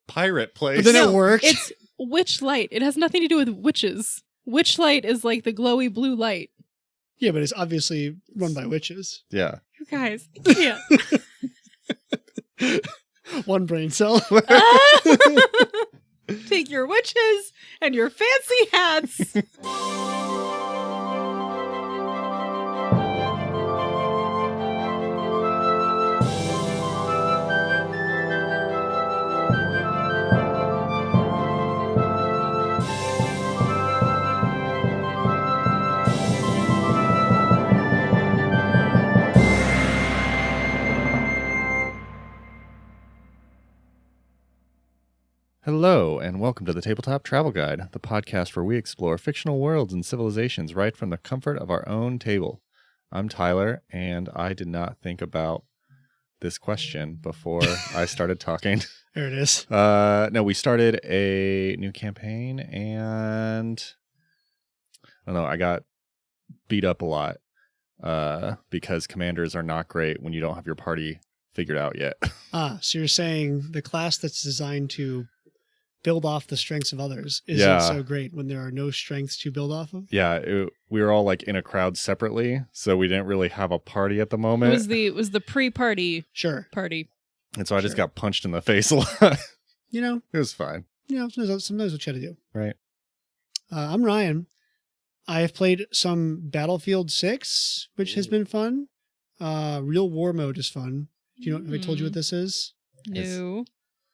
pirate place. But then it worked. It's witch light. It has nothing to do with witches. Witch light is like the glowy blue light. Yeah, but it's obviously run by witches. Yeah. You guys, yeah. One brain cell. Take your witches and your fancy hats. Hello, and welcome to the Tabletop Travel Guide, the podcast where we explore fictional worlds and civilizations right from the comfort of our own table. I'm Tyler, and I did not think about this question before I started talking. There it is. No, we started a new campaign, and I don't know, I got beat up a lot because commanders are not great when you don't have your party figured out yet. So you're saying the class that's designed to build off the strengths of others isn't so great when there are no strengths to build off of? Yeah, we were all like in a crowd separately, so we didn't really have a party at the moment. It was the pre-party party. And so I just got punched in the face a lot. You know? It was fine. You know, sometimes what you gotta do. Right. I'm Ryan. I have played some Battlefield 6, which has been fun. Real War Mode is fun. Do you know? Have I told you what this is? No.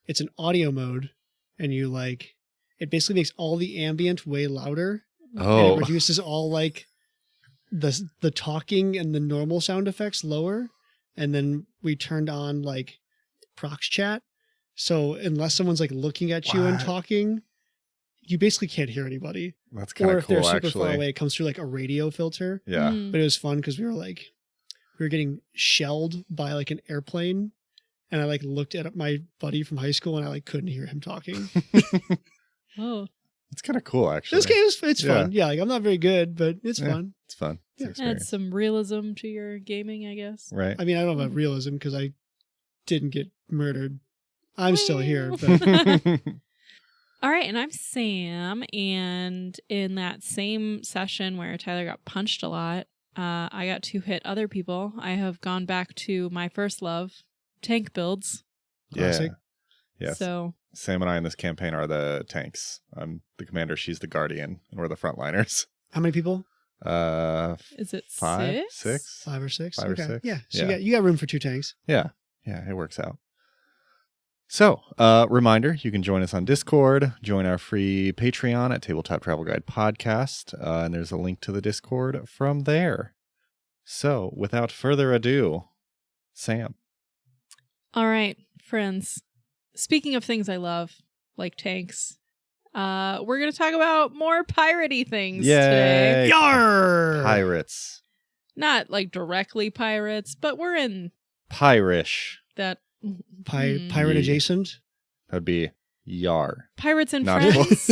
It's an audio mode, and it basically makes all the ambient way louder. Oh. And it reduces all the talking and the normal sound effects lower. And then we turned on prox chat. So unless someone's looking at you and talking, you basically can't hear anybody. That's kind or of if cool, they're super actually. far away, it comes through a radio filter. Yeah. But it was fun because we were getting shelled by an airplane, and I looked at my buddy from high school and I couldn't hear him talking. Oh, It's kind of cool, actually. This game it's fun. Yeah, I'm not very good, but it's fun. It's fun. It's an add experience. some realism to your gaming, I guess. Right. I mean, I don't know about realism because I didn't get murdered. I'm still here, but All right, and I'm Sam, and in that same session where Tyler got punched a lot, I got to hit other people. I have gone back to my first love, tank builds. classic. Yes. So Sam and I in this campaign are the tanks. I'm the commander, she's the guardian, and we're the frontliners. How many people? is it 5, 6? 6? 5 or 6. 5 or Okay. 6. Yeah. So Yeah. you got room for 2 tanks. Yeah, it works out. So, reminder, you can join us on Discord, join our free Patreon at Tabletop Travel Guide Podcast, and there's a link to the Discord from there. So, without further ado, Sam. All right, friends. Speaking of things I love, like tanks, we're going to talk about more piratey things today. Yay! Yarr! Pirates. Not directly pirates, but we're in Pirish. that... Pirate Yeah. adjacent. That'd be Yar. Pirates and Not friends.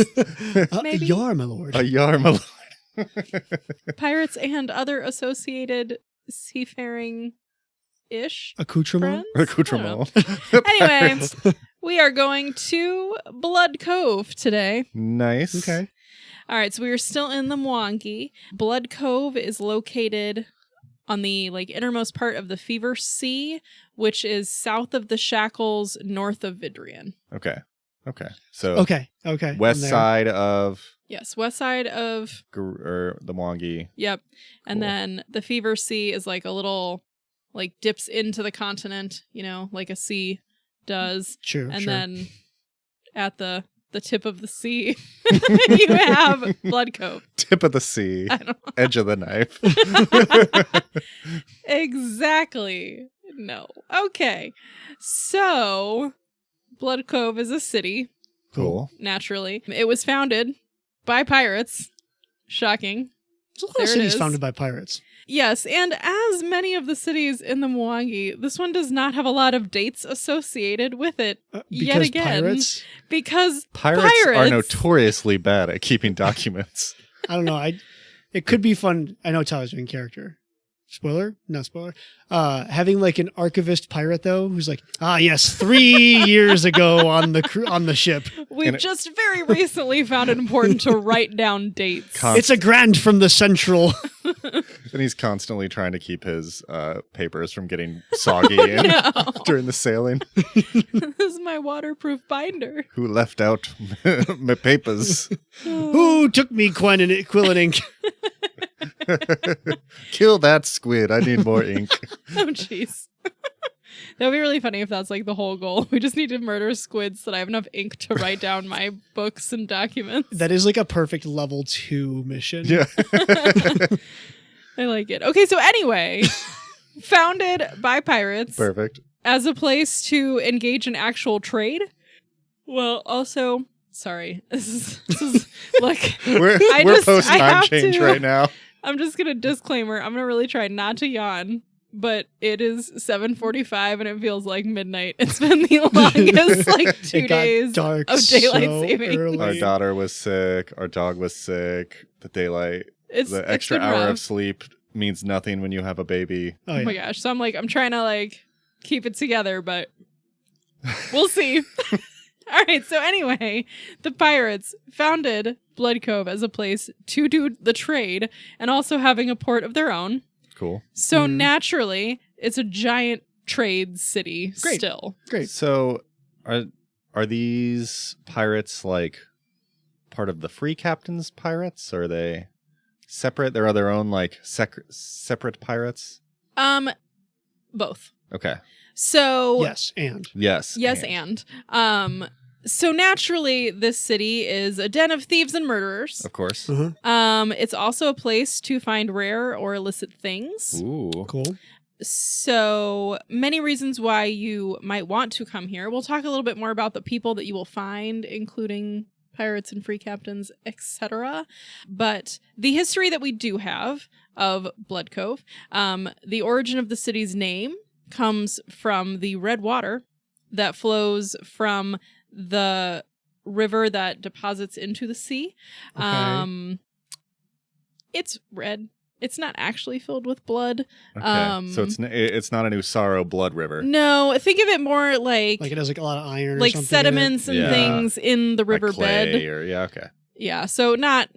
Maybe. Yar, my lord. A Yar, my lord. Pirates and other associated seafaring-ish Accoutrement. friends. Accoutrement. Anyway, we are going to Bloodcove today. Nice. Okay. All right, so we are still in the Mwangi. Bloodcove is located on the innermost part of the Fever Sea, which is south of the Shackles, north of Vidrian. Okay. So, Okay. west I'm there. side of Yes, west side of... the Mwangi. Yep. And Cool. then the Fever Sea is a little, dips into the continent, like a sea does. Sure. And sure. then at the tip of the sea, you have Bloodcove. Tip of the sea. I don't know. Edge of the knife. Exactly. No. Okay. So, Bloodcove is a city, Cool. naturally. It was founded by pirates. Shocking. There's a lot there of it cities is. founded by pirates. Yes, and as many of the cities in the Mwangi, this one does not have a lot of dates associated with it yet Because again. pirates. Because Pirates are notoriously bad at keeping documents. I don't know. It could be fun. I know Tyler's doing character, spoiler, not spoiler, having like an archivist pirate though, who's like, yes, 3 years ago on the ship. We've just very recently found it important to write down dates. It's a grant from the central. And he's constantly trying to keep his papers from getting soggy during the sailing. This is my waterproof binder. Who left out my papers? Who took me Quill and ink? Kill that squid. I need more ink. Oh, jeez. That would be really funny if that's like the whole goal. We just need to murder squids so that I have enough ink to write down my books and documents. That is like a perfect level 2 mission. Yeah. I like it. Okay, so anyway, founded by pirates. Perfect. As a place to engage in actual trade. Well, also, sorry. This is look. We're post time change right now. I'm just gonna disclaimer. I'm gonna really try not to yawn, but it is 7:45 and it feels like midnight. It's been the longest like 2 days dark of daylight so saving. early. Our daughter was sick. Our dog was sick. The extra been hour rough. of sleep means nothing when you have a baby. Oh, Oh yeah. my gosh. So I'm trying to keep it together, but we'll see. All right. So anyway, the pirates founded Bloodcove as a place to do the trade and also having a port of their own. Cool. So naturally, it's a giant trade city Great. still. Great. So are these pirates like part of the Free Captain's pirates? Or are they separate? They're their own separate pirates? Both. Okay. So Yes, and. Yes. and. So naturally, this city is a den of thieves and murderers. Of course. It's also a place to find rare or illicit things. Ooh. Cool. So many reasons why you might want to come here. We'll talk a little bit more about the people that you will find, including pirates and free captains, etc. But the history that we do have of Bloodcove, the origin of the city's name comes from the red water that flows from the river that deposits into the sea. Okay. It's red. It's not actually filled with blood. Okay. So it's not an Usaro blood river. No, think of it more like Like it has like a lot of iron or like something. sediments and Yeah. things in the Like riverbed. clay okay. Yeah, so not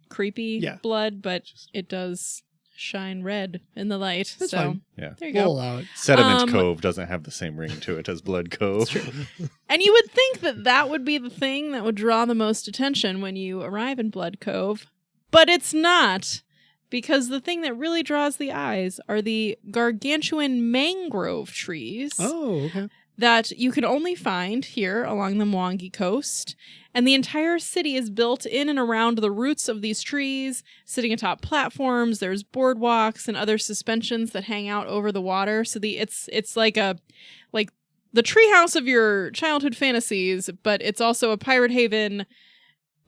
creepy Yeah. blood, but it does shine red in the light. That's so fine. Yeah. there you We'll go. allow it. Sediment Cove doesn't have the same ring to it as Blood Cove. And you would think that that would be the thing that would draw the most attention when you arrive in Blood Cove, but it's not. Because the thing that really draws the eyes are the gargantuan mangrove trees Oh, okay. that you can only find here along the Mwangi coast. And the entire city is built in and around the roots of these trees, sitting atop platforms. There's boardwalks and other suspensions that hang out over the water. So it's like the treehouse of your childhood fantasies, but it's also a pirate haven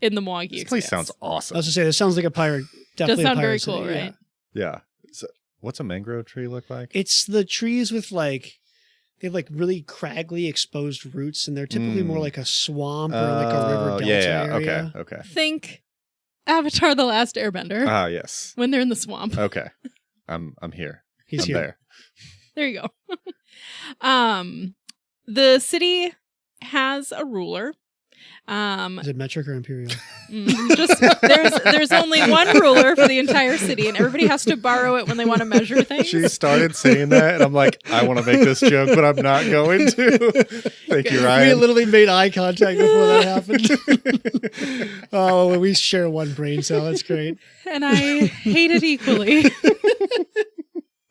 in the Mwangi. This place expanse. sounds awesome. I was to say, this sounds like a pirate. Definitely Does sound a very pirate cool, city, right? Yeah. So, what's a mangrove tree look like? It's the trees with they have really craggly exposed roots, and they're typically more like a swamp or like a river delta area. Okay. Think Avatar: The Last Airbender Ah, yes. when they're in the swamp. Okay. I'm here. He's I'm here. there. There you go. The city has a ruler. Is it metric or imperial? Just there's only one ruler for the entire city, and everybody has to borrow it when they want to measure things. She started saying that, and I'm like, I want to make this joke, but I'm not going to. Thank you, We Ryan. literally made eye contact before that happened. Oh, we share one brain cell. That's great. And I hate it equally.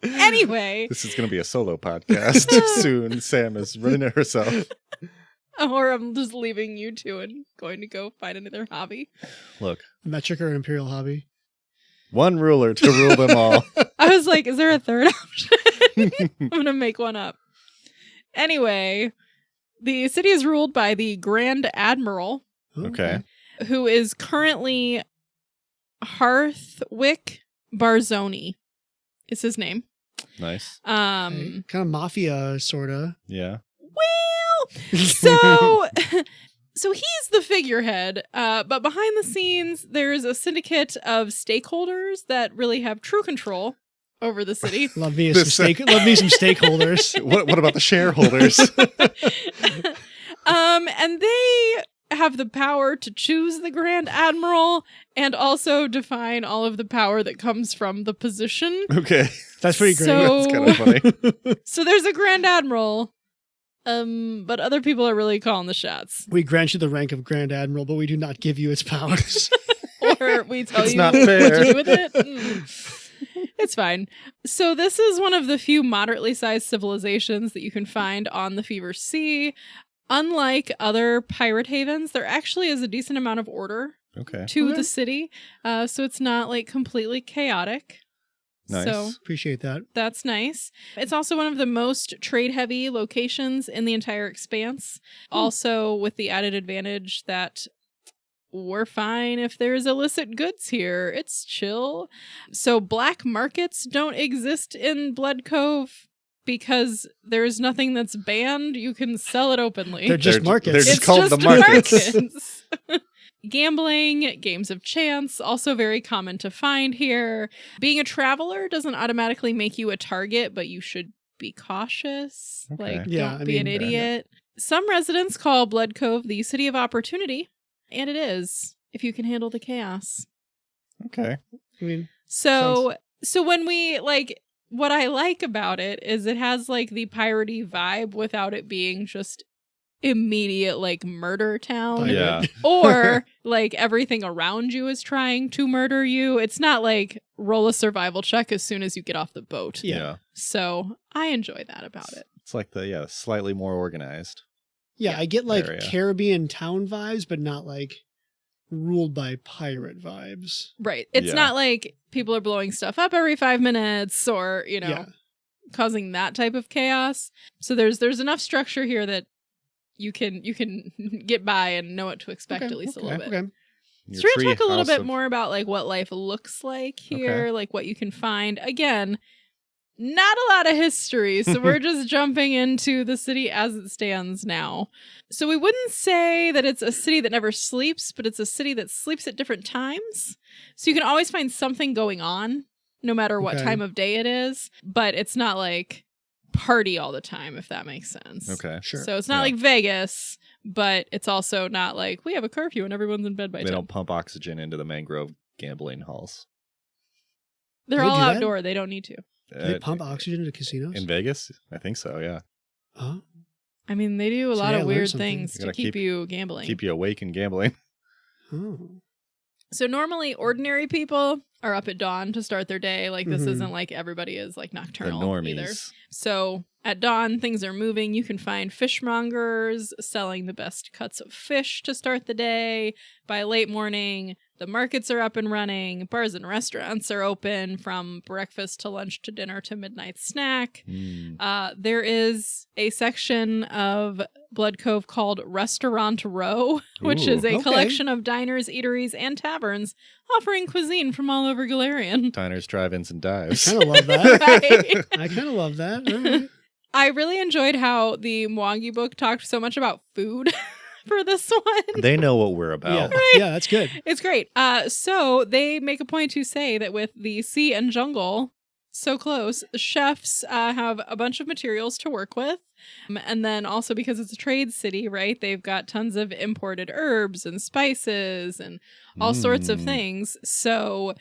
Anyway, This is going to be a solo podcast soon. Sam is running it herself. or I'm just leaving you two and going to go find another hobby. Look, Metric or imperial hobby? one ruler to rule them all. I was like, is there a third option? I'm going to make one up. Anyway, the city is ruled by the Grand Admiral, Oh, Okay. who is currently Harthwick Barzoni, is his name. Nice. Okay. Kind of mafia, sort of. Yeah. So he's the figurehead, but behind the scenes, there's a syndicate of stakeholders that really have true control over the city. Love me some stakeholders. What about the shareholders? And they have the power to choose the Grand Admiral and also define all of the power that comes from the position. Okay. That's pretty great. So, That's kind of funny. so there's a Grand Admiral, but other people are really calling the shots. We grant you the rank of Grand Admiral, but we do not give you its powers. Or we tell It's you not what fair. to do with it. It's fine. So this is one of the few moderately sized civilizations that you can find on the Fever Sea. Unlike other pirate havens, there actually is a decent amount of order Okay. to the city. So it's not like completely chaotic. Nice. So Appreciate that. that's nice. It's also one of the most trade-heavy locations in the entire expanse. Also with the added advantage that we're fine if there's illicit goods here. It's chill. So black markets don't exist in Bloodcove because there's nothing that's banned. You can sell it openly. They're just markets. They're just It's called the markets. markets. Gambling, games of chance, also very common to find here. Being a traveler doesn't automatically make you a target, but you should be cautious. Okay. Like, Yeah, don't I be an mean, idiot. Some residents call Bloodcove the city of opportunity, and it is, if you can handle the chaos. Okay. I mean, So when we, like, what I like about it is it has, like, the piratey vibe without it being just immediate, like, murder town. Yeah. Or like everything around you is trying to murder you. It's not like roll a survival check as soon as you get off the boat. Yeah. So I enjoy that about it. It's like the slightly more organized. yeah, I get like area. Caribbean town vibes, but not like ruled by pirate vibes. Right. It's Yeah. not like people are blowing stuff up every 5 minutes or, you know, Yeah. causing that type of chaos. So there's enough structure here that you can get by and know what to expect Okay, at least a little bit. Okay. Your So we're tree going to talk a little house bit of- more about like what life looks like here, like what you can find. Again, not a lot of history, so we're just jumping into the city as it stands now. So we wouldn't say that it's a city that never sleeps, but it's a city that sleeps at different times. So you can always find something going on, no matter what Okay. time of day it is, but it's not like party all the time, if that makes sense. Okay. Sure. So it's not Yeah. like Vegas, but it's also not like we have a curfew and everyone's in bed by They 10. don't pump oxygen into the mangrove gambling halls. They're Do they all do that? outdoor. They don't need to. Do they pump oxygen into casinos? in Vegas? I think so. Yeah. Oh. I mean, they do a lot Today I of learned weird something. things You to gotta keep keep- you gambling. Keep you awake and gambling. Oh. So normally ordinary people are up at dawn to start their day. Like this Mhm. isn't like everybody is like The nocturnal normies. either. So at dawn, things are moving. You can find fishmongers selling the best cuts of fish to start the day. By late morning, the markets are up and running. Bars and restaurants are open from breakfast to lunch to dinner to midnight snack. Mm. There is a section of Bloodcove called Restaurant Row, which Ooh, is a okay. collection of diners, eateries, and taverns offering cuisine from all over Golarion. Diners, drive-ins, and I dives. kind of love that. Right? I kind of love that. All right. I really enjoyed how the Mwangi book talked so much about food for this one. They know what we're Yeah. about. Yeah, that's good. It's great. So they make a point to say that with the sea and jungle so close, chefs have a bunch of materials to work with. And then also because it's a trade city, right? They've got tons of imported herbs and spices and all sorts of Mm. things. So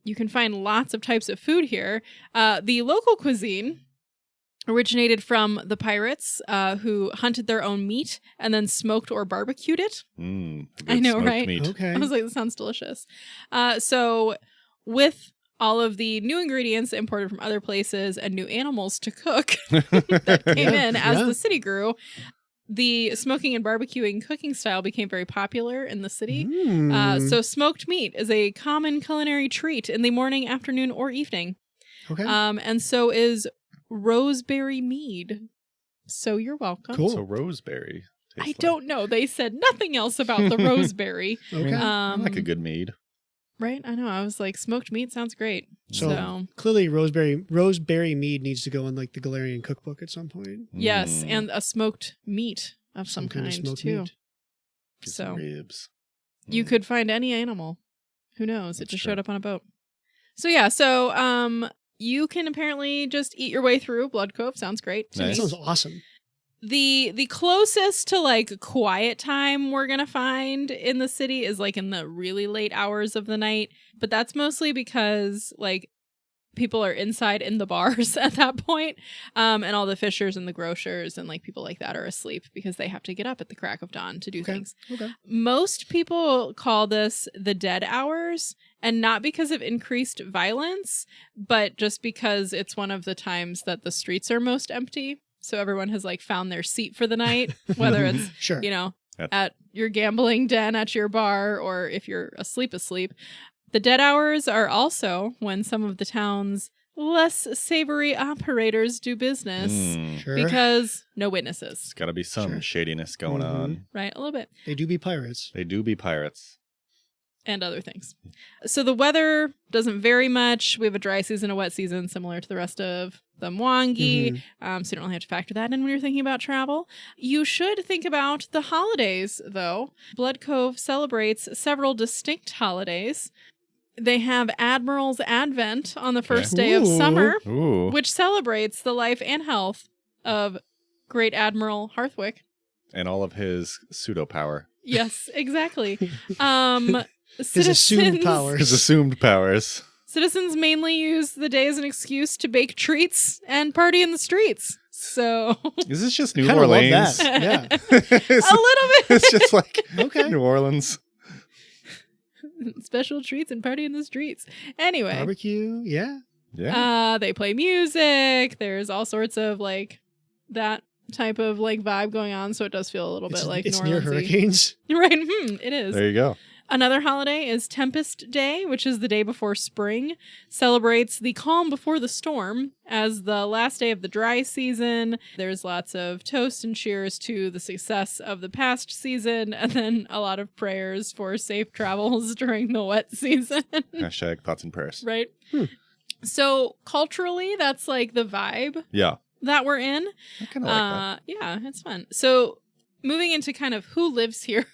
you can find lots of types of food here. The local cuisine originated from the pirates who hunted their own meat and then smoked or barbecued it. Mm, the I good know, smoked right? meat. Okay. I was like, this sounds delicious. So with all of the new ingredients imported from other places and new animals to cook that came in as Yeah. the city grew, the smoking and barbecuing cooking style became very popular in the city. Mm. So smoked meat is a common culinary treat in the morning, afternoon, or evening. Okay. And so is roseberry mead. So you're welcome. Cool. So roseberry. tastes I like- don't know. They said nothing else about the roseberry. Okay. I like a good mead. Right? I know. I was like, smoked meat sounds great. So- So Clearly, roseberry mead needs to go in like the Golarion cookbook at some point. yes, Mm, and a smoked meat of some kind, of smoked too. meat. get some So ribs. you Mm. could find any animal. Who knows? It That's just true. showed up on a boat. So yeah, so You can apparently just eat your way through Bloodcove. Sounds great to That Nice. me. sounds awesome. The closest to like quiet time we're gonna find in the city is like in the really late hours of the night, but that's mostly because like people are inside in the bars at that point, and all the fishers and the grocers and like people like that are asleep because they have to get up at the crack of dawn to do things. Okay. Most people call this the dead hours, and not because of increased violence, but just because it's one of the times that the streets are most empty. So everyone has like found their seat for the night, whether it's, Sure. you know, Yep. at your gambling den at your bar, or if you're asleep. The dead hours are also when some of the town's less savory operators do business Sure. because no witnesses, It's got to be some Sure. shadiness going Mhm. on. right? A little bit. They do be pirates. They do be pirates. And other things. So the weather doesn't vary much. We have a dry season, a wet season, similar to the rest of the Mwangi. So you don't really have to factor that in when you're thinking about travel. You should think about the holidays, though. Bloodcove celebrates several distinct holidays. They have Admiral's Advent on the first day of Ooh. summer, Ooh. which celebrates the life and health of Great Admiral Harthwick. And all of his pseudo power. Yes, exactly. His assumed powers. His assumed powers. Citizens mainly use the day as an excuse to bake treats and party in the streets. So Is this just New Kinda love Orleans? that. Yeah. it's, a little bit. it's just like Okay. New Orleans. Special treats and party in the streets. Anyway, Barbecue. Yeah. Yeah. they play music. There's all sorts of like that type of like vibe going on. So it does feel a little bit like it's New near Orleans-y. hurricanes. Right. It is. There you go. Another holiday is Tempest Day, which is the day before spring. Celebrates the calm before the storm as the last day of the dry season. There's lots of toast and cheers to the success of the past season, and then a lot of prayers for safe travels during the wet season. Hashtag thoughts and prayers. Right? So culturally, that's like the vibe Yeah. that we're in. I kind of like that. Yeah, it's fun. So moving into kind of who lives here.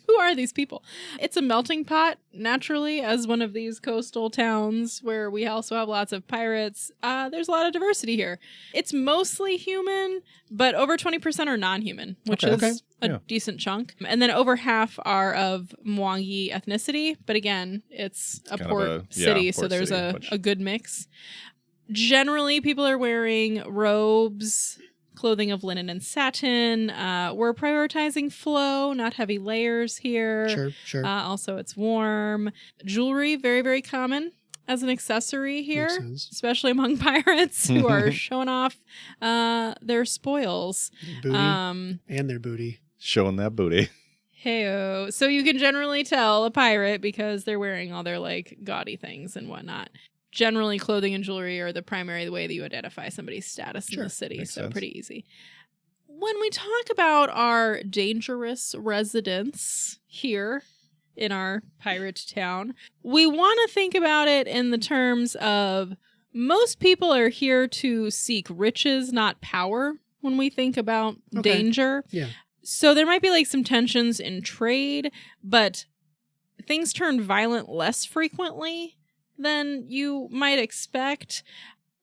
Who are these people? It's a melting pot, naturally, as one of these coastal towns where we also have lots of pirates. There's a lot of diversity here. It's mostly human, but over 20% are non-human, which Okay. is a Yeah. decent chunk. And then over half are of Mwangi ethnicity. But again, it's a kind of port a- yeah, city, so port there's city, which- a good mix. Generally, people are wearing robes, clothing of linen and satin. We're prioritizing flow, not heavy layers here. Sure. Also, it's warm. Jewelry, very, very common as an accessory here, Makes sense. especially among pirates who are showing off their spoils. Booty and their booty. Showing that booty. Heyo. So you can generally tell a pirate because they're wearing all their like gaudy things and whatnot. Generally, clothing and jewelry are the primary way that you identify somebody's status in Sure, the city, makes so sense. pretty easy. When we talk about our dangerous residents here in our pirate town, we want to think about it in the terms of most people are here to seek riches, not power, when we think about Okay. danger. Yeah. So there might be like some tensions in trade, but things turn violent less frequently than you might expect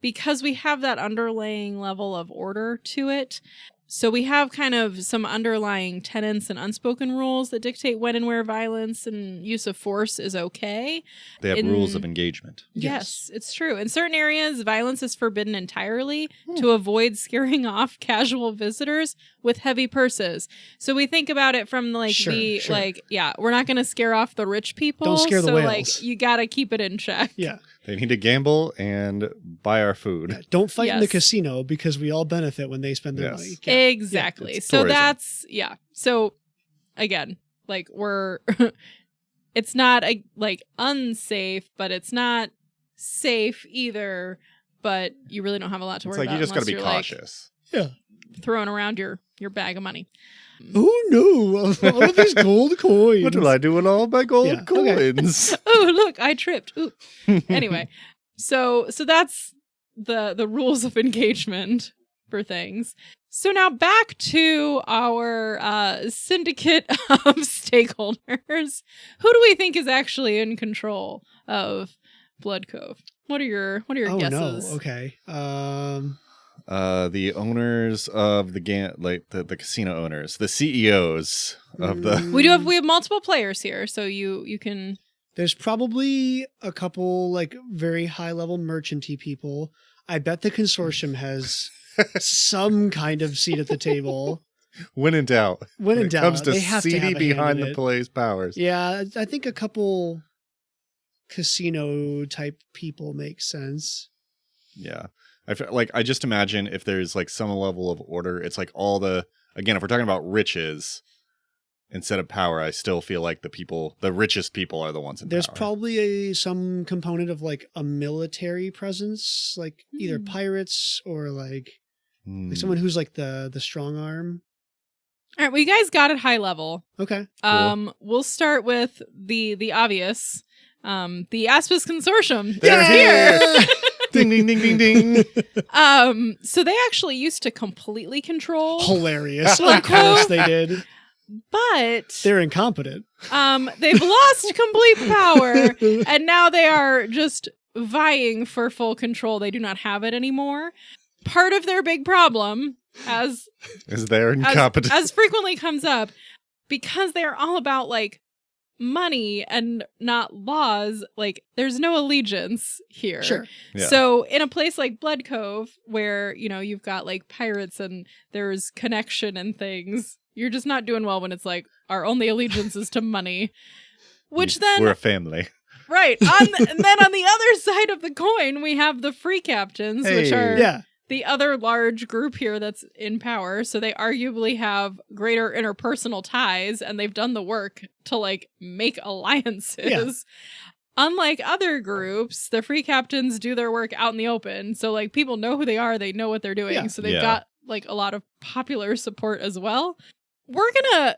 because we have that underlying level of order to it. So we have kind of some underlying tenets and unspoken rules that dictate when and where violence and use of force is okay. They have In- rules of engagement. Yes, it's true. In certain areas, violence is forbidden entirely to avoid scaring off casual visitors with heavy purses. So we think about it from like Sure. like, yeah, we're not going to scare off the rich people. Don't scare the so whales. like you got to keep it in check. Yeah. They need to gamble and buy our food. Don't fight in the Yes. casino because we all benefit when they spend their Yes. money. Yeah. Exactly. it's So tourism. that's So again, like we're it's not like unsafe, but it's not safe either, but you really don't have a lot to It's worry like about you just got to unless be you're, cautious. Yeah. like, throwing around your bag of money. Oh no! All of these gold coins. What will I do with all my gold Yeah, okay. coins? Oh, look, I tripped. Ooh. Anyway, so that's the rules of engagement for things. So now back to our syndicate of stakeholders. Who do we think is actually in control of Bloodcove? What are your Oh guesses? no. Okay. The owners of the casino owners, the CEOs of the. We have multiple players here, so you can. There's probably a couple like very high level merchanty people. I bet the consortium has some kind of seat at the table. When in doubt. When in it doubt, comes to they have CD to have a hand behind in the it. play's powers. Yeah, I think a couple casino type people make sense. Yeah. I feel like I just imagine if there's like some level of order, it's like all the, again, if we're talking about riches instead of power, I still feel like the richest people are the ones in There's power. probably some component of like a military presence, like either pirates or like someone who's like the strong arm. All right, well, you guys got it high level. Okay. Cool. We'll start with the obvious. The Aspis Consortium. They're They're here. Ding, ding, ding, ding, ding. So they actually used to completely control, Hilarious. Bloodcove. Of course they did. but They're incompetent. they've lost complete power, and now they are just vying for full control. They do not have it anymore. Part of their big problem, as Is there incompetence? as frequently comes up, because they're all about like money and not laws, like there's no allegiance here. Sure. Yeah. So in a place like Bloodcove, where you've got like pirates and there's connection and things, you're just not doing well when it's like our only allegiance is to money. Which then we're a family. right and then on the other side of the coin, we have the free captains, which Hey. are Yeah. the other large group here that's in power. So they arguably have greater interpersonal ties, and they've done the work to like make alliances. Yeah. Unlike other groups, the free captains do their work out in the open. So like people know who they are, they know what they're doing. Yeah. So they've Yeah. got like a lot of popular support as well. We're gonna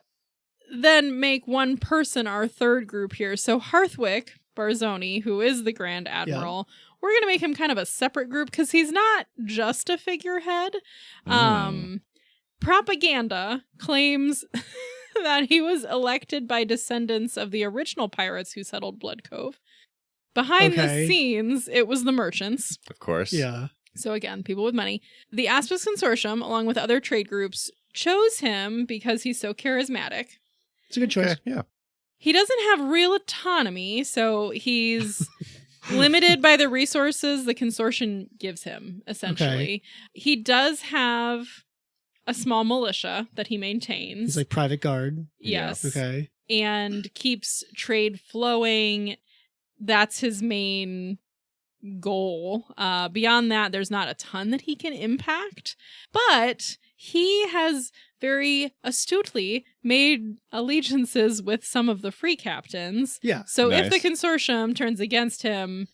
then make one person our third group here. So Hearthwick Barzoni, who is the Grand Admiral, we're going to make him kind of a separate group because he's not just a figurehead. Propaganda claims that he was elected by descendants of the original pirates who settled Bloodcove. Behind the Okay. scenes, it was the merchants. Of course. Yeah. So again, people with money. The Aspis Consortium, along with other trade groups, chose him because he's so charismatic. It's a good choice. Okay, yeah. He doesn't have real autonomy, so he's limited by the resources the consortium gives him, essentially. Okay. He does have a small militia that he maintains. He's like private guard. yes. Okay. And keeps trade flowing. That's his main goal. Beyond that, there's not a ton that he can impact, but he has very astutely made allegiances with some of the free captains. Yeah. So if the Nice. consortium turns against him,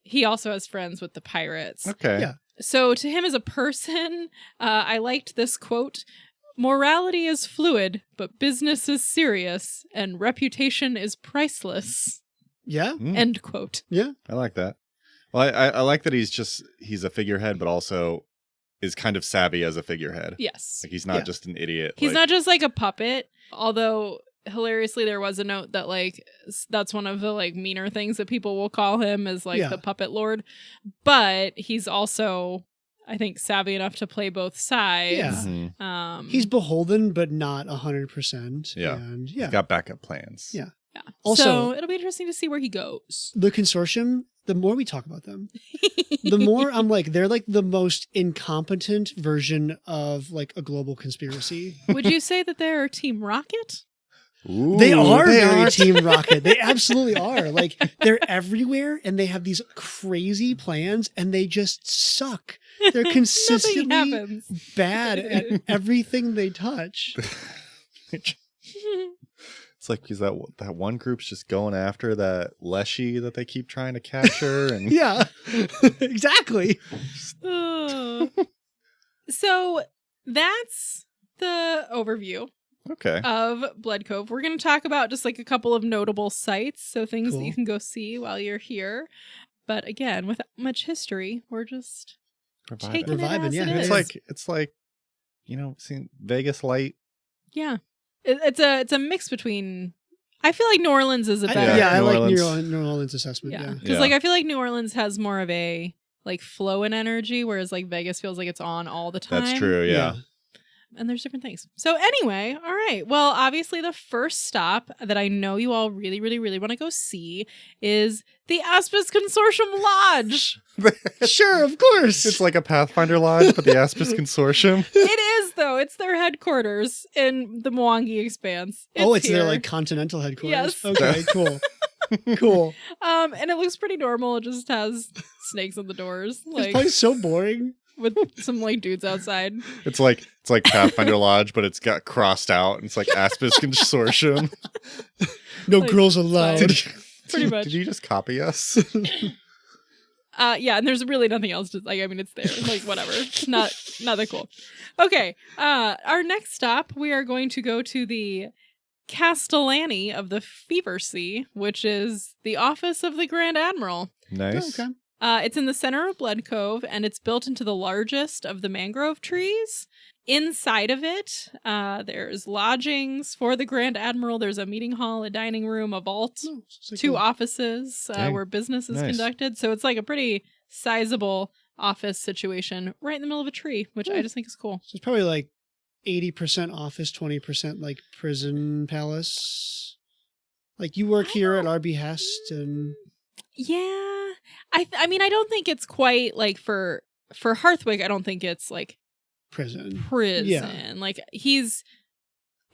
he also has friends with the pirates. Okay. Yeah. So to him as a person, I liked this quote: "Morality is fluid, but business is serious, and reputation is priceless." Yeah. End quote. Yeah. I like that. Well, I like that he's a figurehead, but also is kind of savvy as a figurehead. Yes. Like he's not Yeah. just an idiot. He's like, not just like a puppet, although hilariously there was a note that like that's one of the like meaner things that people will call him, is like Yeah. the puppet lord. But he's also, I think, savvy enough to play both sides. Yeah. Mhm. He's beholden, but not 100%. Yeah. And He's yeah. got backup plans. Yeah. Yeah. Also- so it'll be interesting to see where he goes. The consortium, the more we talk about them, the more I'm like, they're like the most incompetent version of like a global conspiracy. Would you say that they're Team Rocket? Ooh, They are they very are. Team Rocket. They absolutely are. Like they're everywhere and they have these crazy plans and they just suck. They're Nothing consistently happens. bad at everything they touch. It's like because that one group's just going after that Leshy that they keep trying to capture, and Yeah, exactly. Oh. So that's the overview okay, of Bloodcove. We're going to talk about just like a couple of notable sites, so things that Cool. you can go see while you're here. But again, without much history, we're just taking We're it vibing, as yeah. it is. it's like seeing Vegas Light. Yeah. It's a mix between, I feel like New Orleans is a better. I New like Orleans. New Orleans assessment. Yeah, Yeah. because like I feel like New Orleans has more of a like flow and energy, whereas like Vegas feels like it's on all the time. That's true. Yeah. And there's different things. So anyway, all right. Well, obviously the first stop that I know you all really, really, really want to go see is the Aspis Consortium Lodge. Sure, of course. It's like a Pathfinder lodge, but the Aspis Consortium. It is, though. It's their headquarters in the Mwangi Expanse. It's here. their like continental headquarters. Yes. Okay, cool. Cool. And it looks pretty normal. It just has snakes on the doors. This Like place is so boring. with some like dudes outside. It's like Pathfinder Lodge, but it's got crossed out. And it's like Aspis Consortium. No Like, girls allowed. Pretty much. Did you just copy us? Yeah, and there's really nothing else to like. I mean, it's there. Like whatever. Not that cool. Okay. Our next stop, we are going to go to the Castellani of the Fever Sea, which is the office of the Grand Admiral. Nice. Okay. It's in the center of Bloodcove, and it's built into the largest of the mangrove trees. Inside of it, there's lodgings for the Grand Admiral. There's a meeting hall, a dining room, a vault, Oh, so 2 cool. offices Dang. where business is Nice. conducted. So it's like a pretty sizable office situation right in the middle of a tree, which I just think is cool. So it's probably like 80% office, 20% like prison palace. Like you work here at our behest, and Yeah. I mean, I don't think it's quite like for Hearthwick, I don't think it's like prison. prison. Yeah. Like he's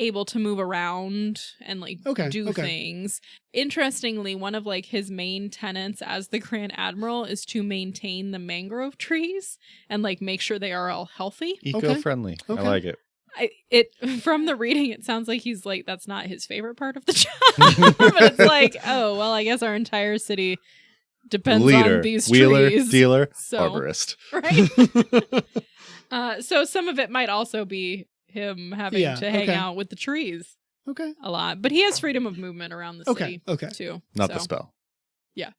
able to move around and like do things. Interestingly, one of like his main tenets as the Grand Admiral is to maintain the mangrove trees and like make sure they are all healthy. Eco-friendly. I Okay. like it. From the reading, it sounds like he's like that's not his favorite part of the job. But it's like, oh well, I guess our entire city depends Leader, on these wheeler, trees. dealer, So- arborist. Right? So some of it might also be him having to hang out with the trees Okay. a lot. But he has freedom of movement around the city Okay. too. Not so, the spell.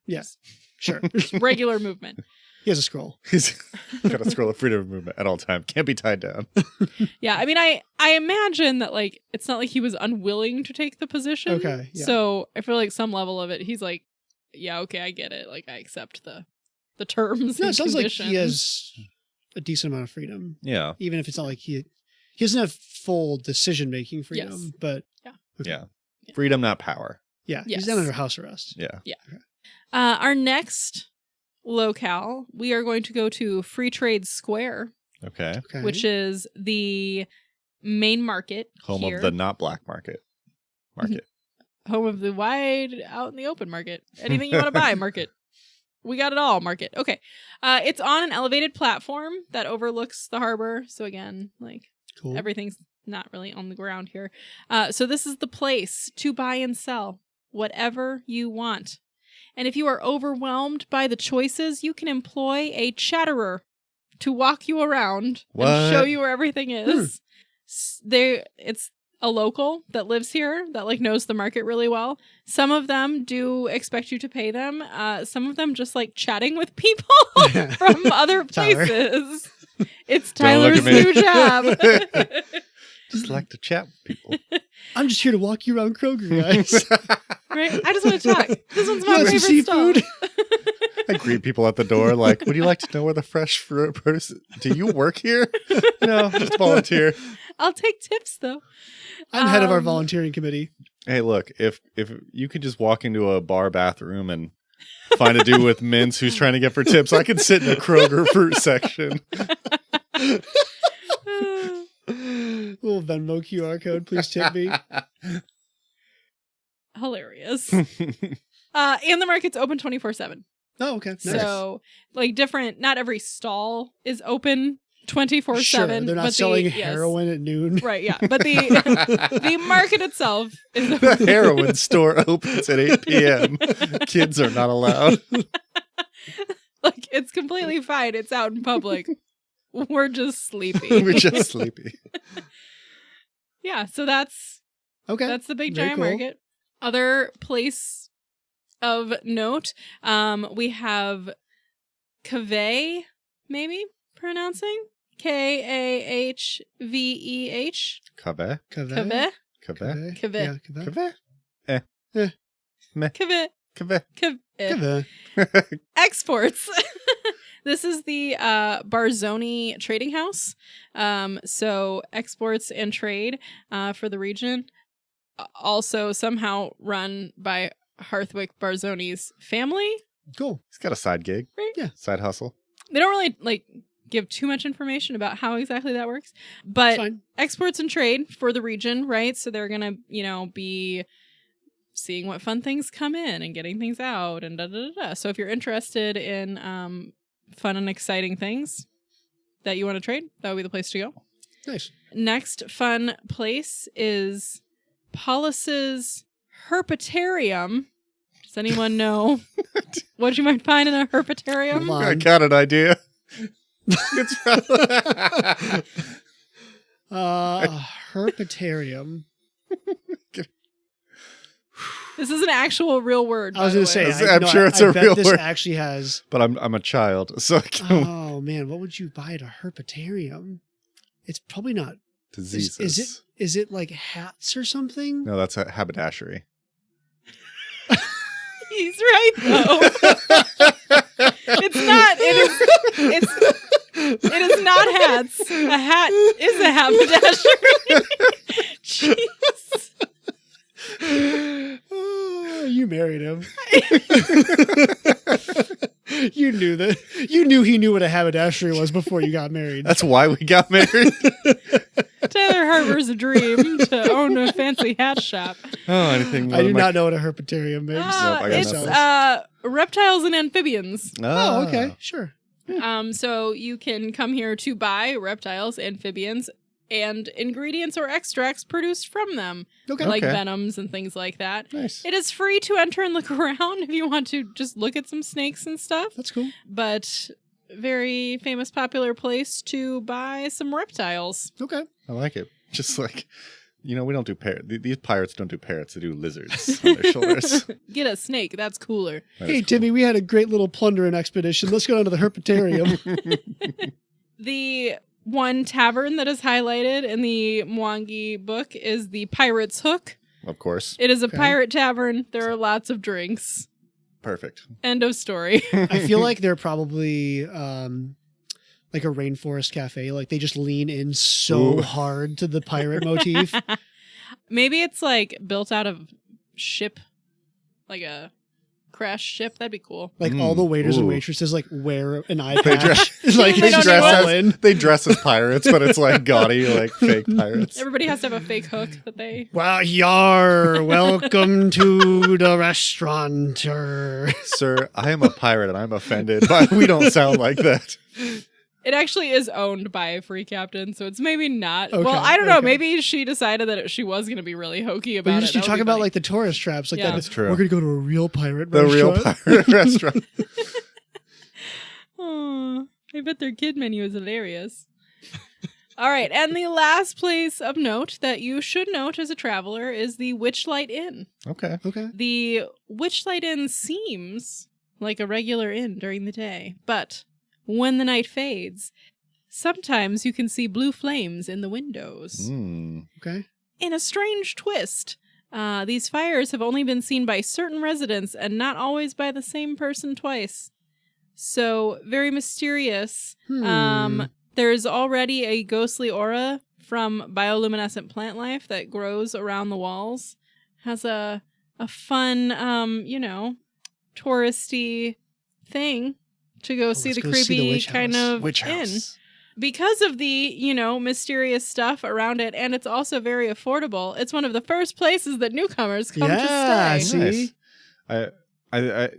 Yes. Sure. regular movement. He has a scroll. He's got a scroll of freedom of movement at all time. Can't be tied down. Yeah, I mean I imagine that like it's not like he was unwilling to take the position. Okay, yeah. So I feel like some level of it he's like, yeah, okay, I get it. Like I accept the terms No, and it sounds like conditions. he has a decent amount of freedom, Yeah. even if it's not like he doesn't have full decision making freedom. Yes. But okay. Yeah. Freedom, not power. Yeah, Yes. he's not under house arrest. Yeah. Our next locale, we are going to go to Free Trade Square, Okay. Okay. which is the main market Home here. of the not black market. Home of the wide out in the open market. Anything you want to buy, market. We got it all, market. Okay. It's on an elevated platform that overlooks the harbor. So again, like cool. everything's not really on the ground here. So this is the place to buy and sell whatever you want. And if you are overwhelmed by the choices, you can employ a chatterer to walk you around What? and show you where everything is. It's a local that lives here that like knows the market really well. Some of them do expect you to pay them. Some of them just like chatting with people from other Tyler. places. It's Don't look Tyler's at me. new job. Just like to chat with people. I'm just here to walk you around Kroger, guys. Right? I just want to talk. This one's You my want some favorite stuff. seafood? I greet people at the door like, would you like to know where the fresh fruit produce is? Do you work here? No, just volunteer. I'll take tips though. I'm head of our Um, volunteering committee. Hey, look, if you could just walk into a bar bathroom and find a dude with mints who's trying to get for tips, I could sit in the Kroger fruit section. Little Venmo QR code, please tip me. Hilarious. And the market's open 24/7. Oh, okay. Nice. So like different, not every stall is open 24/7. Sure, they're not selling heroin at noon. Right, yeah. But the market itself is The open. heroin store opens at 8 p.m. Kids are not allowed. Like it's completely fine. It's out in public. We're just sleepy. We're just sleepy. Yeah, so that's Okay. the big Very giant cool. market. Other place of note, we have Caveh, maybe pronouncing Kahveh. Cave? Caveh. Cave? Cave. Yeah, Cave. Cave? Meh. Kavit. Kaveh. Exports. This is the Barzoni Trading House. So exports and trade for the region. Also somehow run by Harthwick Barzoni's family. Cool. He's got a side gig. Right? Yeah. Side hustle. They don't really give too much information about how exactly that works. But Fine. exports and trade for the region, right? So they're going to, be seeing what fun things come in and getting things out and da-da-da-da. So if you're interested in fun and exciting things that you want to trade, that would be the place to go. Nice. Next fun place is Paulus's Herpetarium. Does anyone know what you might find in a herpetarium? Hold on. I got an idea. Herpetarium. This is an actual real word. I was going to say, I'm sure it's a real this word. actually has. But I'm a child, so I can't. Oh man, what would you buy at a herpetarium? It's probably not. Diseases. Is it like hats or something? No, that's a haberdashery. He's right though. It's not. It is not hats. A hat is a haberdashery. Jeez. Oh, you married him. You knew that. You knew he knew what a haberdashery was before you got married. That's why we got married. Tyler Harper's a dream to own a fancy hat shop. Oh, anything more I do than not know what a herpetarium is. Nope, I got It's nothing. reptiles and amphibians. Oh, okay, sure. So you can come here to buy reptiles, amphibians, and ingredients or extracts produced from them, Okay. like Okay. venoms and things like that. Nice. It is free to enter and look around if you want to just look at some snakes and stuff. That's cool. But very famous, popular place to buy some reptiles. Okay. I like it. Just like, we don't do parrots. These pirates don't do parrots. They do lizards on their shoulders. Get a snake. That's cooler. That Hey, is cool. Timmy, we had a great little plundering expedition. Let's go down to the herpetarium. The one tavern that is highlighted in the Mwangi book is the Pirate's Hook. Of course. It is a Okay. pirate tavern. There are lots of drinks. Perfect. End of story. I feel like they're probably like a rainforest cafe. Like they just lean in so Ooh. hard to the pirate motif. Maybe it's like built out of ship, like a crashed ship. That'd be cool. Like all the waiters and Ooh. waitresses like wear an eye They patch. dress- like They they don't dress know all what- in. They dress as pirates, but it's like gaudy, like fake pirates. Everybody has to have a fake hook that they. Wow, yar! Welcome to the restaurateur. Sir, I am a pirate and I'm offended, but we don't sound like that. It actually is owned by a free captain, so it's maybe not. Okay, well, I don't know. okay. Maybe she decided that she was going to be really hokey But about you it. That talk would be about funny. like the tourist traps, like Yeah. that. That's true. We're gonna go to a real pirate The real restaurant. pirate restaurant. Oh, I bet their kid menu is hilarious. All right, and the last place of note that you should note as a traveler is the Witchlight Inn. Okay. Okay. The Witchlight Inn seems like a regular inn during the day, but when the night fades, sometimes you can see blue flames in the windows. Mm. Okay. In a strange twist, these fires have only been seen by certain residents and not always by the same person twice. So, very mysterious. There's already a ghostly aura from bioluminescent plant life that grows around the walls. Has a fun, touristy thing to go see let's the go see the creepy witch kind house. of Witch inn. house. Because of the, mysterious stuff around it, and it's also very affordable. It's one of the first places that newcomers come Yeah, to stay. see? Nice. I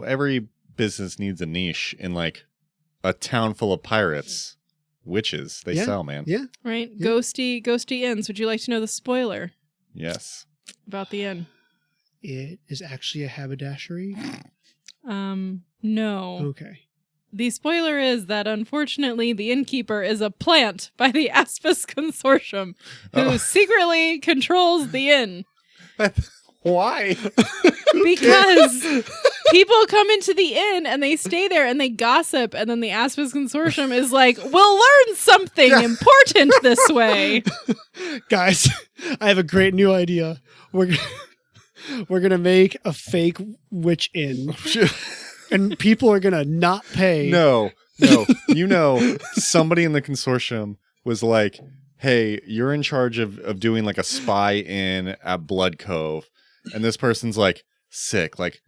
every business needs a niche in like a town full of pirates. Witches, they Yeah. sell, man. Yeah. Right? Yeah. Ghosty inns. Would you like to know the spoiler Yes. about the inn? It is actually a haberdashery. No. Okay. The spoiler is that unfortunately the innkeeper is a plant by the Aspis Consortium who Oh. secretly controls the inn. Why? Because people come into the inn and they stay there and they gossip, and then the Aspis Consortium is like, we'll learn something important this way. Guys, I have a great new idea. We're going to make a fake witch inn. And people are going to not pay. No. Somebody in the consortium was like, hey, you're in charge of doing like a spy in at Bloodcove. And this person's like, sick. Like,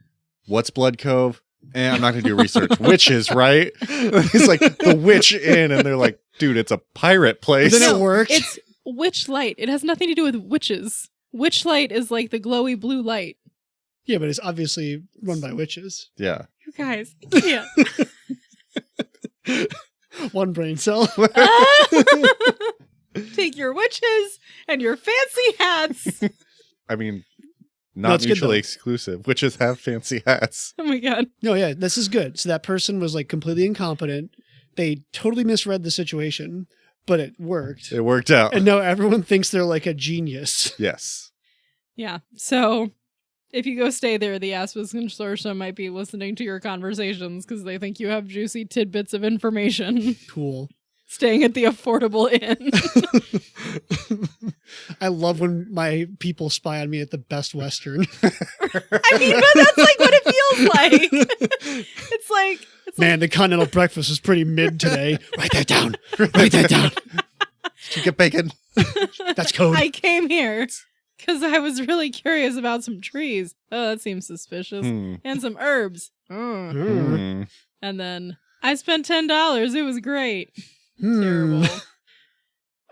what's Bloodcove? I'm not going to do research. Witches, right? He's like, the witch inn. And they're like, dude, it's a pirate place. Then it worked. It's witch light. It has nothing to do with witches. Witch light is like the glowy blue light. Yeah, but it's obviously run by witches. Yeah. You guys, yeah. One brain cell. Take your witches and your fancy hats. I mean, No, not it's good, mutually though. exclusive. Witches have fancy hats. Oh my god. No, yeah, this is good. So that person was like completely incompetent. They totally misread the situation, but it worked. It worked out. And now everyone thinks they're like a genius. Yes. Yeah. So if you go stay there, the Aspis Consortium might be listening to your conversations because they think you have juicy tidbits of information. Cool. Staying at the affordable inn. I love when my people spy on me at the Best Western. I mean, but that's like what it feels like. It's like Man, the continental breakfast was pretty mid today. Write that down. Write that down. Chicken bacon. That's code. I came here because I was really curious about some trees. Oh, that seems suspicious. And some herbs. And then I spent $10. It was great. Terrible.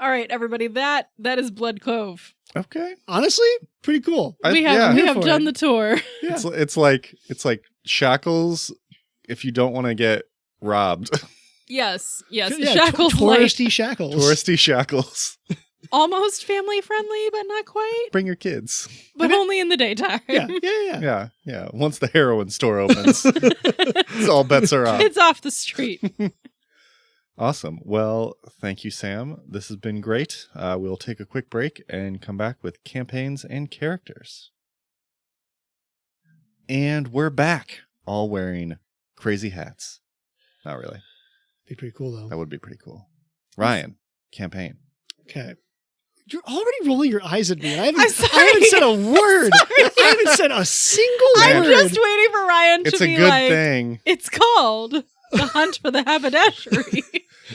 All right, everybody. That is Bloodcove. Okay. Honestly, pretty cool. We have done the tour. Yeah. It's like Shackles if you don't want to get robbed. Yes. Yeah, Shackles light. touristy shackles. Touristy Shackles. Almost family friendly, but not quite. Bring your kids. But only in the daytime. Yeah. Yeah. Once the heroin store opens, all bets are off. It's off the street. Awesome. Well, thank you, Sam. This has been great. We'll take a quick break and come back with campaigns and characters. And we're back, all wearing crazy hats. Not really. Be pretty cool though. That would be pretty cool. Ryan, campaign. Okay. You're already rolling your eyes at me. I I'm sorry. haven't said a word. I haven't said a single I'm word. just waiting for Ryan to It's a be good like, thing. it's called The Hunt for the Haberdashery.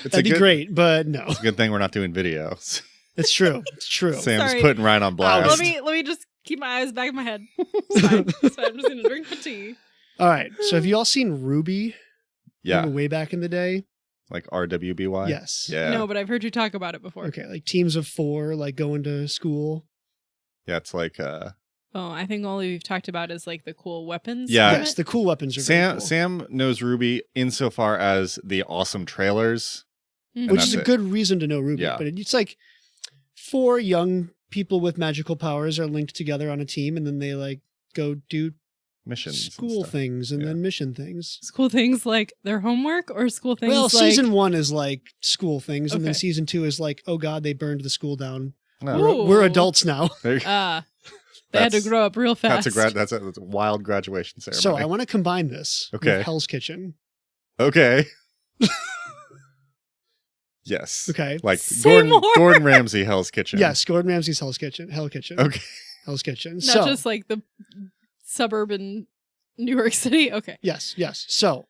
That'd be great, but no. It's a good thing we're not doing videos. It's true. It's true. Sam's Sorry. putting Ryan on blast. Let me just keep my eyes back of my head. It's fine. It's fine. I'm just gonna drink my tea. All right. So have you all seen Ruby? Yeah. Remember way back in the day? Like RWBY? Yes. Yeah. No, but I've heard you talk about it before. Okay, like teams of 4, like going to school. Yeah, it's like Oh, I think all we've talked about is like the cool weapons. Yeah. Yes, the cool weapons are very cool. Sam knows Ruby insofar as the awesome trailers. Mhm. Which that's is a it. good reason to know Ruby. Yeah. But it's like 4 young people with magical powers are linked together on a team, and then they like go do Missions. and school stuff. things and Yeah. then mission things. School things like their homework or school things Well, like... season 1 is like school things, and then Okay. season 2 is like, oh god, they burned the school down. Oh, Ooh. We're adults now. there you- They had to That's- grow up real fast. that's a wild graduation ceremony. So I want to combine this Okay. with Hell's Kitchen. Okay. Yes. Okay. Like Say more. Gordon Ramsay, Hell's Kitchen. Yes, Gordon Ramsay's Hell's Kitchen. Hell Kitchen. Okay. Hell's Kitchen. Not So just like the suburban New York City. Okay. yes. So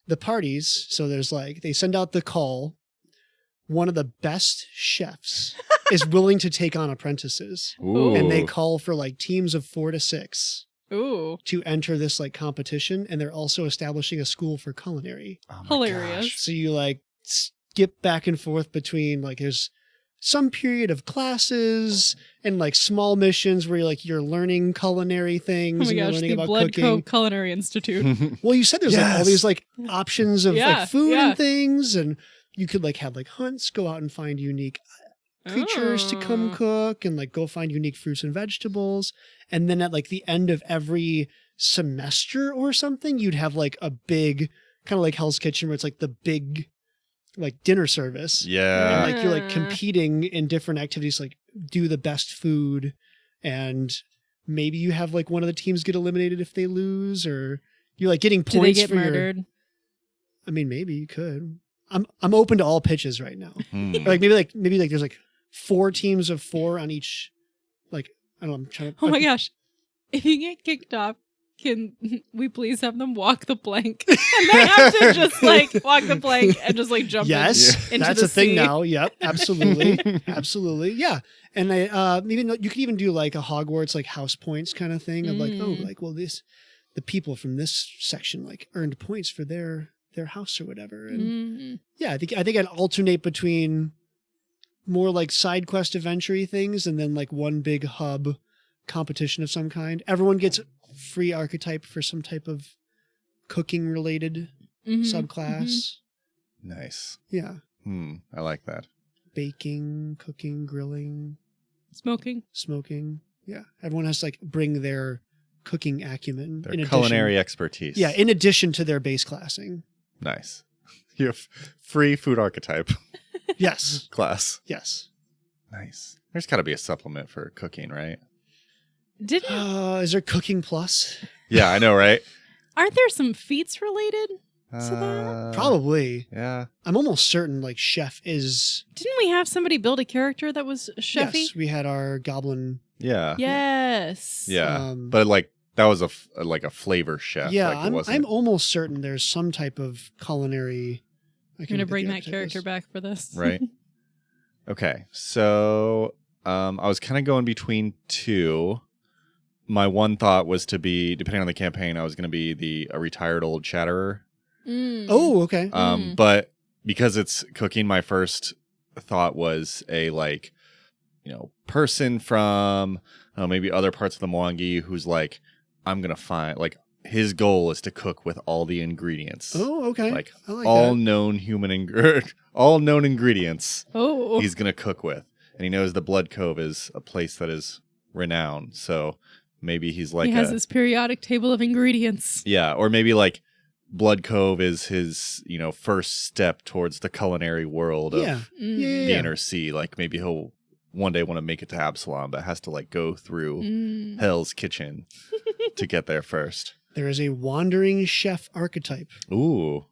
the parties, so there's like they send out the call. One of the best chefs is willing to take on apprentices. Ooh. And they call for like teams of 4 to 6 Ooh. to enter this like competition, and they're also establishing a school for culinary. Oh my Hilarious. gosh. So you like skip back and forth between like there's some period of classes and like small missions where you're learning culinary things Oh my and you're gosh, learning the about Bloodcove cooking. Culinary Institute. Well, you said there's like all Yes. these like options of Yeah, like food yeah. and things, and you could like have like hunts, go out and find unique creatures to come Oh. cook, and like go find unique fruits and vegetables. And then at like the end of every semester or something, you'd have like a big kind of like Hell's Kitchen where it's like the big like dinner service. Yeah. And like you're like competing in different activities, like do the best food, and maybe you have like one of the teams get eliminated if they lose, or you're like getting Do they points get for murdered? your. I mean, maybe you could. I'm open to all pitches right now. Hmm. Or like maybe there's like 4 teams of 4 on each. Like I don't know. I'm trying to. Oh my gosh. if you get kicked off, can we please have them walk the plank? And they have to just like walk the plank and just like jump into that's the a thing sea. now. Yep, absolutely, absolutely, yeah. And I even you could even do like a Hogwarts like house points kind of thing of like, oh, like well the people from this section like earned points for their house or whatever. And yeah, I think I'd alternate between more like side quest adventure things and then like one big hub competition of some kind. Everyone gets free archetype for some type of cooking related subclass. Nice. Yeah. I like that. Baking, cooking, grilling, smoking. Yeah. Everyone has to like bring their cooking acumen. Their culinary expertise. Yeah. In addition to their base classing. Nice. You have free food archetype Yes. class. Yes. Nice. There's got to be a supplement for cooking, right? Is there Cooking Plus? Yeah, I know, right? Aren't there some feats related to that? Probably. Yeah. I'm almost certain like Chef is... Didn't we have somebody build a character that was chefy? Yes, we had our goblin... Yeah. Yes. Yeah. But like that was a flavor chef. Yeah, like, I'm almost certain there's some type of culinary... I'm going to bring that character back for this. Right. Okay. So I was kind of going between two. My one thought was to be, depending on the campaign, I was going to be a retired old chatterer. Oh, okay. But because it's cooking, my first thought was a like, person from maybe other parts of the Mwangi who's like, I'm going to find like his goal is to cook with all the ingredients. Oh, okay. Like, I like all that. known all known ingredients. Oh. He's going to cook with. And he knows the Bloodcove is a place that is renowned. So maybe he's like he has his periodic table of ingredients. Yeah, or maybe like Bloodcove is his, first step towards the culinary world of the inner sea. Like maybe he'll one day want to make it to Absalom, but has to like go through Hell's Kitchen to get there first. There is a wandering chef archetype. Ooh.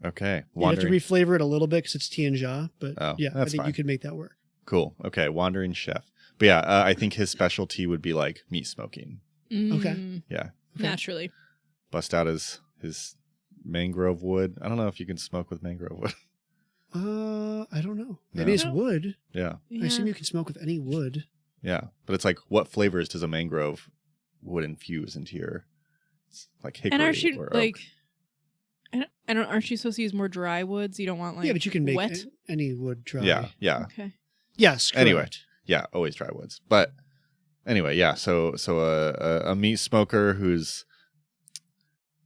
Okay. You have to reflavor it a little bit because it's Tianjia, but yeah, I think you could make that work. Cool. Okay. Wandering chef. But yeah, I think his specialty would be like meat smoking. Okay. Yeah. Okay. Naturally. Bust out his mangrove wood. I don't know if you can smoke with mangrove wood. I don't know. Maybe it's wood. Yeah. I assume you can smoke with any wood. Yeah. But it's like, what flavors does a mangrove wood infuse into your, like hickory and aren't you or like, oak? aren't you supposed to use more dry woods? You don't want like but you can make wet? Any wood dry. Yeah. Yeah. Okay. Yes. Correct. Anyway. Yeah. Always dry woods. But anyway, yeah. So a meat smoker who's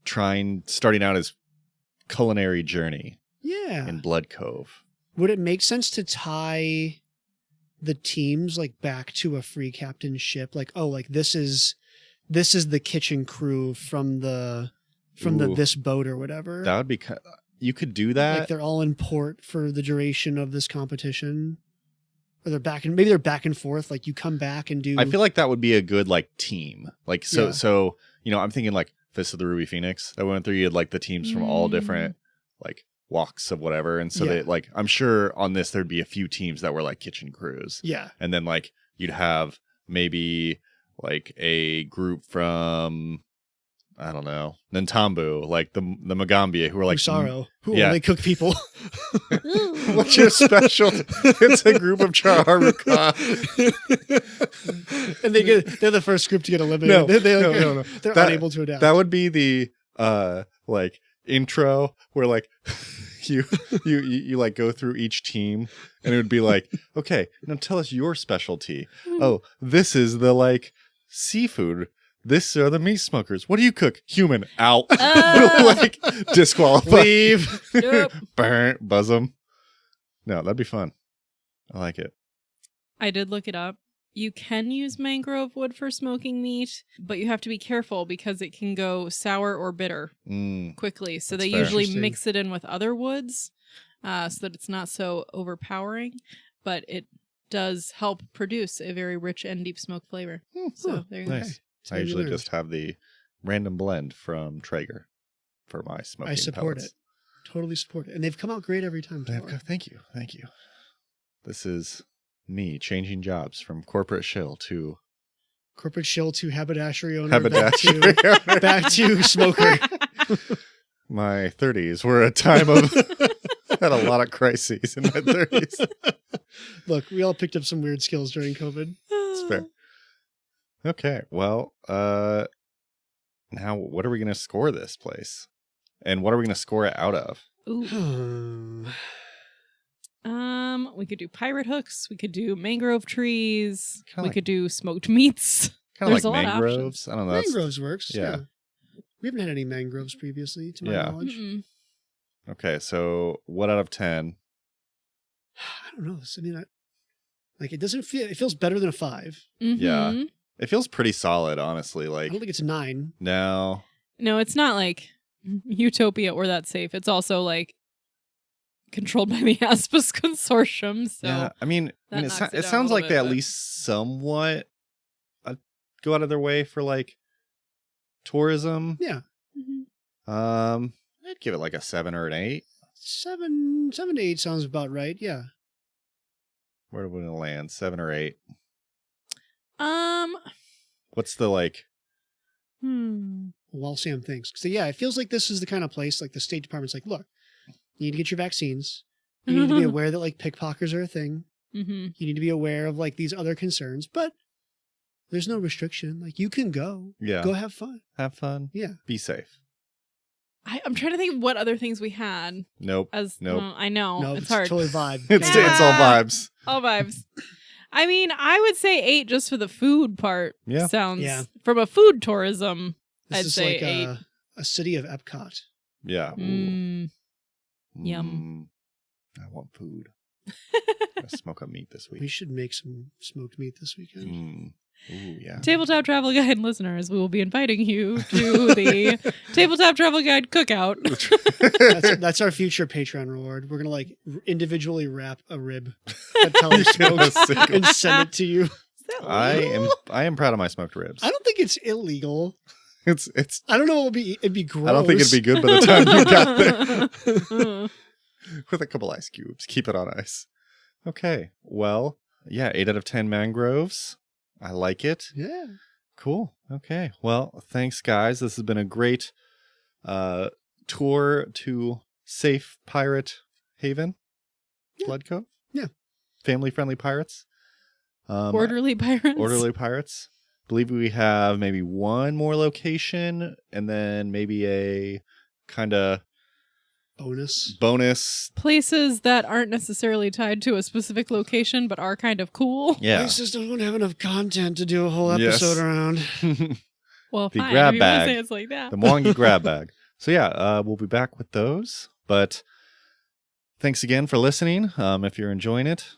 starting out his culinary journey. Yeah. In Bloodcove. Would it make sense to tie the teams like back to a free captain ship? Like, oh, like this is the kitchen crew from the this boat or whatever. That would be you could do that. Like they're all in port for the duration of this competition. Or maybe they're back and forth. Like you come back and do. I feel like that would be a good like team. Like so I'm thinking like Fist of the Ruby Phoenix that went through. You had like the teams from all different like walks of whatever, and so they like I'm sure on this there'd be a few teams that were like kitchen crews. Yeah, and then like you'd have maybe like a group from I don't know Nantambu, like the Magambia who are like Usaro. They cook people. What's your special? It's a group of Chaharuka. And they're the first group to get eliminated. No. They're unable to adapt. That would be the like intro where like you like go through each team and it would be like, okay, now tell us your specialty. Oh, this is the like seafood. This are the meat smokers. What do you cook? Human. Out. Like disqualified. Leave. Yep. Burn. Buzz them. No, that'd be fun. I like it. I did look it up. You can use mangrove wood for smoking meat, but you have to be careful because it can go sour or bitter quickly. So they usually mix it in with other woods so that it's not so overpowering, but it does help produce a very rich and deep smoke flavor. So there you go. Nice. I usually just have the random blend from Traeger for my smoking. I support pellets. it. Totally support it. And they've come out great every time. Thank you. This is me changing jobs from corporate shill to Corporate shill to haberdashery owner. Haberdashery. Back to smoker. My 30s were a time of had a lot of crises in my 30s. Look, we all picked up some weird skills during COVID. It's fair. Okay, well, now what are we going to score this place? And what are we going to score it out of? Ooh. We could do pirate hooks. We could do mangrove trees. We could do smoked meats. Kind of There's like a lot of mangroves. I don't know. Mangroves works. yeah. Yeah. We haven't had any mangroves previously, to my Yeah. knowledge. Mm-mm. Okay, so what out of 10? I don't know. I mean, it doesn't feel. It feels better than a 5. Yeah. Mhm. It feels pretty solid, honestly. I Like, don't think it's a 9. no. No, it's not like Utopia or That's Safe. It's also like controlled by the Aspis Consortium. So Yeah, I mean that it, knocks it it down a sounds little like bit, they at but- least somewhat go out of their way for like tourism. Yeah. Mhm. I'd give it like a 7 or an 8. 7 to 8 sounds about right. Yeah. Where do we want to land? 7 or 8? Um. What's the like? While Sam thinks. So yeah, it feels like this is the kind of place like the State Department's like, look, you need to get your vaccines. You need to be aware that like pickpockets are a thing. Mm-hmm. You need to be aware of like these other concerns, but there's no restriction. Like you can go. Yeah. Go have fun. Have fun. Yeah. Be safe. I'm trying to think of what other things we had. Nope. Nope. I know. No, it's hard. totally vibe. It's Yeah. it's all vibes. All vibes. I mean, I would say 8 just for the food part. Yeah. Sounds Yeah. from a food tourism. This I'd is say like 8. a city of Epcot. Yeah. Ooh. Yum. I want food. Gotta smoke up meat this We week. should make some smoked meat this weekend. Ooh, yeah. Tabletop Travel Guide listeners, we will be inviting you to the Tabletop Travel Guide cookout. That's our future Patreon reward. We're gonna like individually wrap a rib at Telly Smoked and send it to you. Is that I am proud of my smoked ribs. I don't think it's illegal. It's I don't know what it'd be gross. I don't think it'd be good by the time you got there. legal? With a couple ice cubes. Keep it on ice. Okay. Well, yeah, 8 out of 10 mangroves. I like it. Yeah. Cool. Okay. Well, thanks, guys. This has been a great tour to safe pirate haven. Yeah. Bloodcove. Yeah. Family-friendly pirates. Orderly pirates. Orderly pirates. Believe we have maybe one more location and then maybe a kind of bonus. Places that aren't necessarily tied to a specific location but are kind of cool. Yeah. Places don't have enough content to do a whole Yes. episode around. Well, The fine. grab if you want bag. to say it's like that. The Mwangi grab bag. So yeah, we'll be back with those. But thanks again for listening. If you're enjoying it,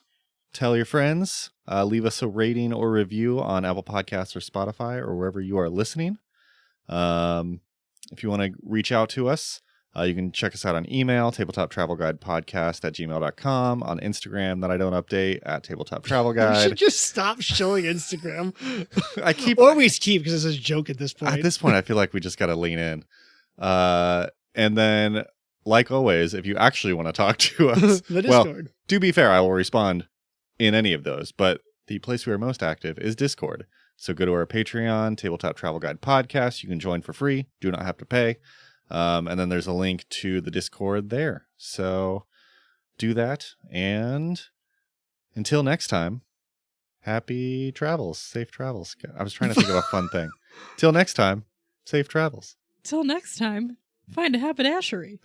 tell your friends. Leave us a rating or review on Apple Podcasts or Spotify or wherever you are listening. If you want to reach out to us, you can check us out on email, tabletoptravelguidepodcast@gmail.com, on Instagram that I don't update at Tabletop Travel We should Guide. just stop showing Instagram. I keep Or we keep because it's a joke at this point. At this point, I feel like we just got to lean in. And then, like always, if you actually want to talk to us, the well, Discord. to be fair, I will respond in any of those. But the place we are most active is Discord. So go to our Patreon, Tabletop Travel Guide Podcast. You can join for free. Do not have to pay. And then there's a link to the Discord there. So do that. And until next time, happy travels. Safe travels. I was trying to think of a fun thing. Till next time, safe travels. Till next time, find a haberdashery.